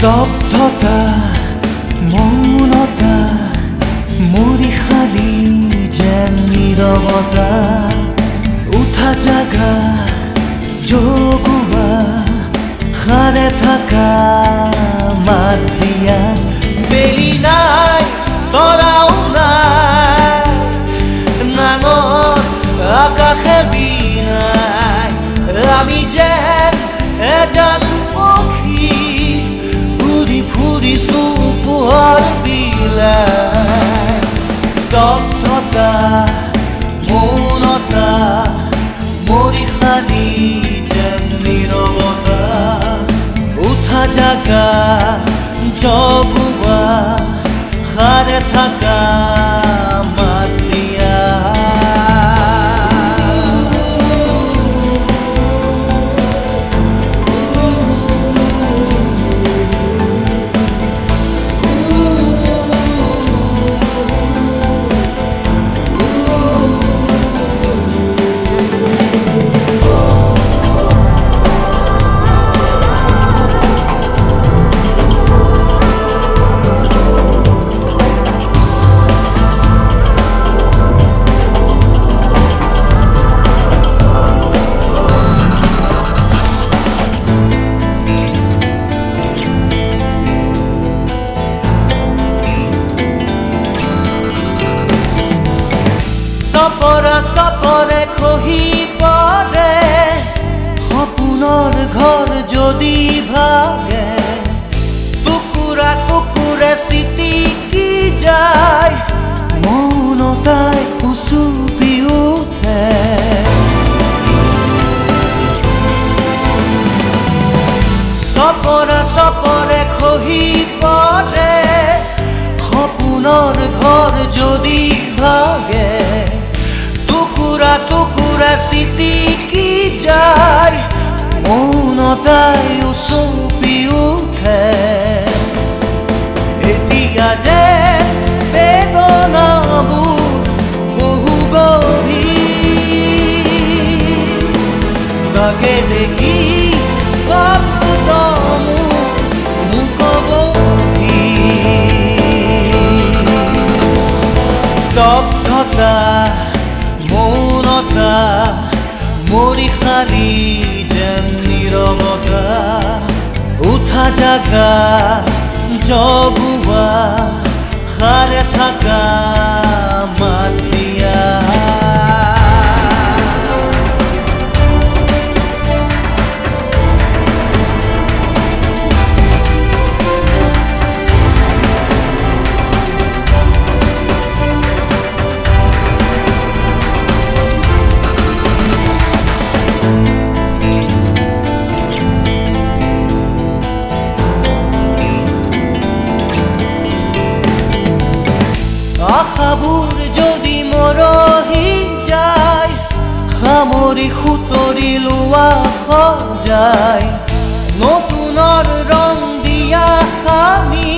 স্তব্ধতা মৌনতা মৰিখালি যেন নীৰবতা উঠা জাগা জগুৱা খাৰে থাকা মাত দিয়া বেলি নাই তৰাও নাই নাঙত আকাশে বিনাই আমি যেন এজাক পক্ষী ঘূৰি ফুৰিছো পোহৰ বিলাই স্তব্ধতা মৌনতা মৰিখালি যেন নীৰৱতা উঠা জাগা জগুৱা খাৰে থাকা মাত দিয়া সপৰে খহি পৰে সপোনৰ ঘৰ যদি ভাগে টুকুৰা টুকুৰে চিটিকি যায় মৌনতাই উচুপি উঠে সপৰে খহি পৰে সপোনৰ ঘৰ যদি ভাগে টুকুৰা টুকুৰা চিটিকি যায় মৌনতাই উচুপি উঠে এতিয়া যে বেদনাবোৰ বহু গভীৰ তাকে দেখি শব্দ মোক স্তব্ধতা মৌনতা মৰিখালি যেন নীৰৱতা উঠা জাগা জগুৱা খাৰে থাকা মাত দিয়া আশাবোৰ যদি মৰহি যায় সামৰি সুতৰি লোৱা সজায় নতুনৰ ৰং দিয়া খানি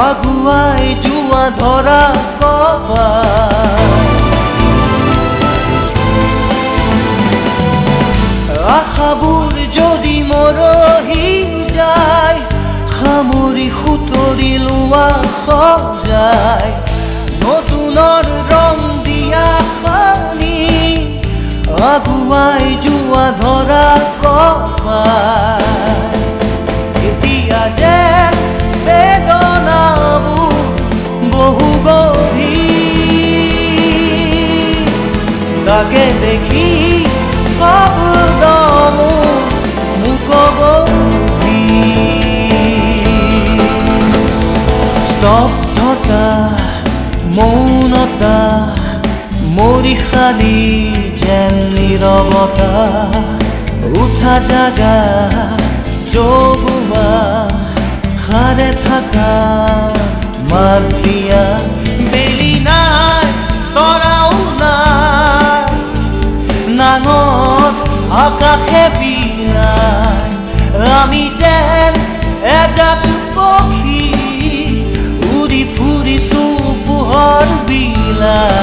আগুৱাই যোৱা ধৰা কবাই আশাবোৰ যদি মৰহি যায় সামৰি সুতৰি লোৱা সজায় নতুনৰ ৰং দিয়া খানি আগুৱাই যোৱা ধৰা কবাই এতিয়া যেন বেদনাবোৰ বহু গভীৰ তাকে দেখি শব্দ মোক স্তব্ধতা মৌনতা মৰিখালি যেন নীৰৱতা উঠা জাগা জগুৱা খাৰে থাকা মাত দিয়া বেলি নাই তৰাও নাই নাঙত আকাশে বিনাই আমি যেন এজাক পক্ষী উৰি ফুৰিছো পোহৰ বিলাই